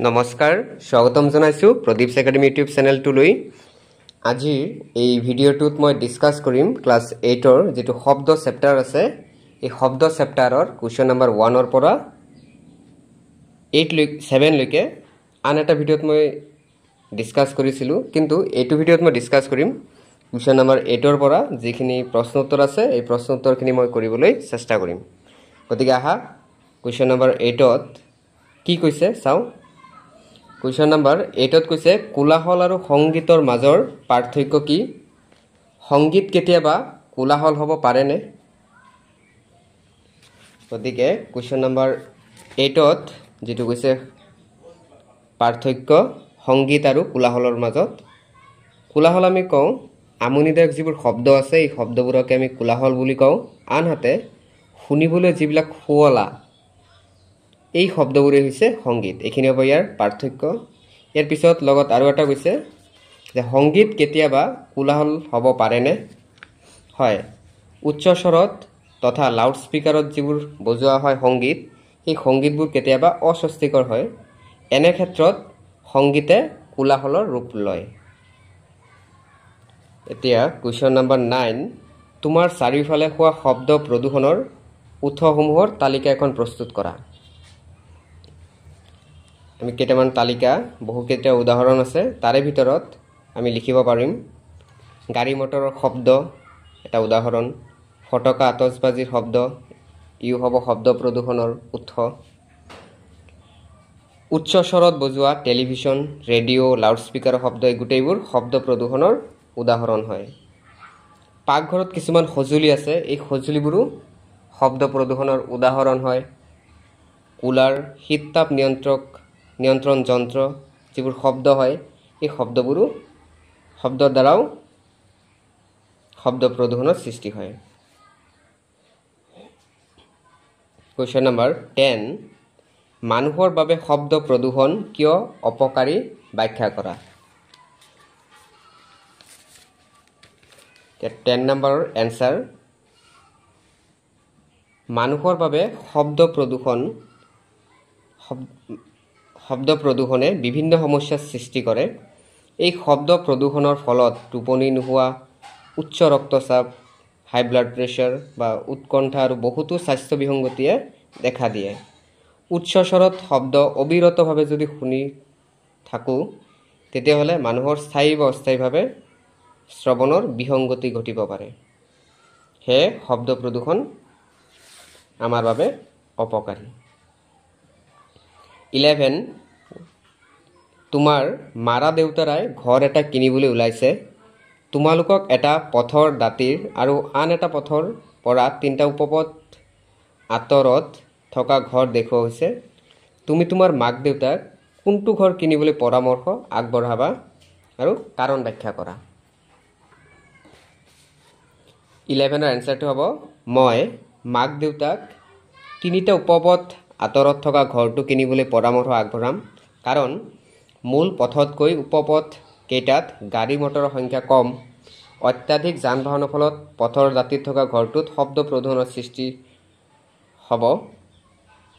নমস্কাৰ স্বাগতম জনাইছো প্ৰদীপ একাডেমি ইউটিউব চেনেলটোলৈ আজিৰ এই ভিডিঅ'টোত মই ডিসকাস কৰিম ক্লাস 8 ৰ যেটো শব্দ চেপ্টাৰ আছে এই শব্দ চেপ্টাৰৰ কোৱেশ্চন নম্বৰ 1 ৰ পৰা 7 লৈকে আন এটা ভিডিঅ'ত মই ডিসকাস কৰিছিলো কিন্তু এইটো ভিডিঅ'ত মই ডিসকাস কৰিম কোৱেশ্চন নম্বৰ 8 ৰ পৰা যিখিনি প্ৰশ্ন উত্তৰ আছে এই প্ৰশ্ন উত্তৰখিনি মই কৰিবলৈ চেষ্টা কৰিম গতিকে আহা কোৱেশ্চন নম্বৰ 8 ত কি কৈছে চাও Question number 8 কৈছে কোলাহল আৰু সংগীতৰ মাজৰ পাৰ্থক্য কি সংগীত কেতিয়াবা কোলাহল হ'ব পাৰে নে গতিকে question number 8 যেটো কৈছে পাৰ্থক্য সংগীত আৰু কোলাহলৰ মাজত কোলাহল আমি কওঁ আমনিদায়ক যিবোৰ শব্দ আছে এই শব্দবোৰক আমি কোলাহল বুলি কওঁ আনহাতে শুনিবলৈ যিবিলাক শুৱলা এই শব্দবোৰে হৈছে সংগীত এখিনি হ'ব ইয়াৰ পাৰ্থক্য ইয়াৰ পিছত লগত আৰু এটা কৈছে যে সংগীত কেতিয়াবা কোলাহল হ'ব পাৰে নে হয় উচ্চ স্বৰত তথা লাউড স্পিকাৰত যিবোৰ বজোৱা হয় সংগীত এই সংগীতবোৰ কেতিয়াবা অস্বস্তিকৰ হয় এনে ক্ষেত্ৰত সংগীতে কোলাহলৰ ৰূপ লয় এতিয়া কোৱেশ্চন নম্বৰ 9 তোমাৰ চাৰিওফালে হোৱা শব্দ প্ৰদূষণৰ উৎসসমূহৰ তালিকা এখন প্ৰস্তুত কৰা আমি কেইটামান তালিকা বহুকেইটা উদাহৰণ আছে তাৰে ভিতৰত আমি লিখিব পাৰিম গাড়ী মটৰৰ শব্দ এটা উদাহৰণ ফটকা আতচবাজিৰ শব্দ ইউ হ'ব শব্দ প্ৰদূষণৰ উৎস উচ্চ স্বৰত বজোৱা টেলিভিছন ৰেডিঅ' লাউড স্পিকাৰৰ শব্দ এই গুটেইবোৰ শব্দ প্ৰদূষণৰ উদাহৰণ হয় পাকঘৰত কিছুমান সঁজুলি আছে এই সঁজুলিবোৰো শব্দ প্ৰদূষণৰ উদাহৰণ হয় কুলাৰ শীত তাপ নিয়ন্ত্ৰণ যন্ত্ৰ যিবোৰ শব্দ হয় এই শব্দবোৰো শব্দৰ দ্বাৰাও শব্দ প্ৰদূষণৰ সৃষ্টি হয় কোৱেশ্চন নম্বৰ 10 মানুহৰ বাবে শব্দ প্ৰদূষণ কিয় অপকাৰী ব্যাখ্যা কৰা 10 নম্বৰৰ এনসাৰ মানুহৰ বাবে শব্দ প্ৰদূষণে বিভিন্ন সমস্যাৰ সৃষ্টি কৰে এই শব্দ প্ৰদূষণৰ ফলত টোপনি নোহোৱা উচ্চ ৰক্তচাপ হাই ব্লাড প্ৰেছাৰ বা উৎকণ্ঠা আৰু বহুতো স্বাস্থ্য বিসংগতিয়ে দেখা দিয়ে উচ্চ স্বৰত শব্দ অবিৰতভাৱে যদি শুনি থাকো তেতিয়াহলে মানুহৰ স্থায়ী বা অস্থায়ীভাৱে শ্ৰৱণৰ বিসংগতি ঘটিব পাৰে হে শব্দ প্ৰদূষণ আমাৰ বাবে অপকাৰী 11 তোমাৰ মাৰা দেউতাৰাই ঘৰ এটা কিনিবলৈ ওলাইছে তোমালোকক এটা পথৰ দাঁতিৰ আৰু আন এটা পথৰ পৰা তিনটা উপপথ আঁতৰত থকা ঘৰ দেখুওৱা হৈছে তুমি তোমাৰ মাক দেউতাক কোনটো ঘৰ কিনিবলৈ পৰামৰ্শ আগবঢ়াবা আৰু কাৰণ ব্যাখ্যা কৰা 11 ৰ এনসাৰটো হ'ব মই মাক দেউতাক তিনিটা উপপথ আঁতৰত থকা ঘৰটো কিনিবলৈ পৰামৰ্শ আগবঢ়াম কাৰণ মূল পথতকৈ উপপথ কেইটাত গাড়ী মটৰৰ সংখ্যা কম অত্যাধিক যান-বাহনৰ ফলত পথৰ দাঁতিত থকা ঘৰটোত শব্দ প্ৰদূষণৰ সৃষ্টি হ'ব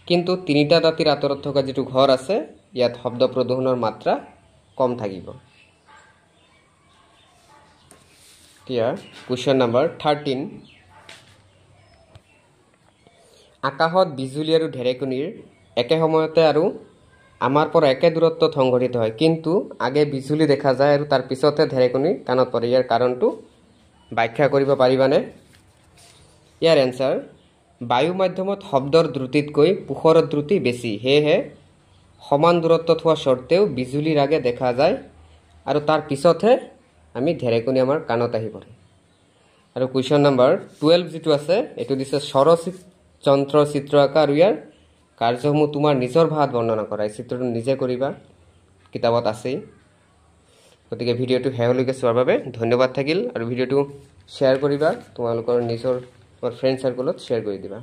কিন্তু তিনিটা দাঁতিৰ আঁতৰত থকা যেটো ঘৰ আছে ইয়াত শব্দ প্ৰদূষণৰ মাত্ৰা কম থাকিব এতিয়া কোৱেশ্চন নম্বৰ 13 আকাশত বিজুলী আৰু ঢেৰেকণীৰ একে সময়তে আৰু আমাৰ পৰা একে দূৰত্বত সংঘটিত হয় কিন্তু আগে বিজুলী দেখা যায় আৰু তাৰ পিছতে ঢেৰেকণী কাণত পৰে ইয়াৰ কাৰণটো ব্যাখ্যা কৰিব পাৰিবানে ইয়াৰ এনসাৰ বায়ু মাধ্যমত শব্দৰ দ্ৰুতিতকৈ পোহৰৰ দ্ৰুতি বেছি হেহে সমান দূৰত্বত হোৱা স্বত্তেও বিজুলীৰ আগে দেখা যায় আৰু তাৰ পিছতে আমি ঢেৰেকণী আমাৰ কাণত আহি পৰে আৰু কোৱেশ্চন নম্বৰ 12 যেটো আছে এটো দিছে যন্ত্ৰ চিত্ৰ আঁকা আৰু ইয়াৰ কাৰ্যসমূহ তোমাৰ নিজৰ ভাষাত বৰ্ণনা কৰা এই চিত্ৰটো নিজে কৰিবা কিতাপত আছে গতিকে ভিডিঅ'টো হেয়লৈকে চোৱাৰ বাবে ধন্যবাদ থাকিল আৰু ভিডিঅ'টো শ্বেয়াৰ কৰিবা তোমালোকৰ নিজৰ ফ্ৰেণ্ড সাৰ্কলত শ্বেয়াৰ কৰি দিবা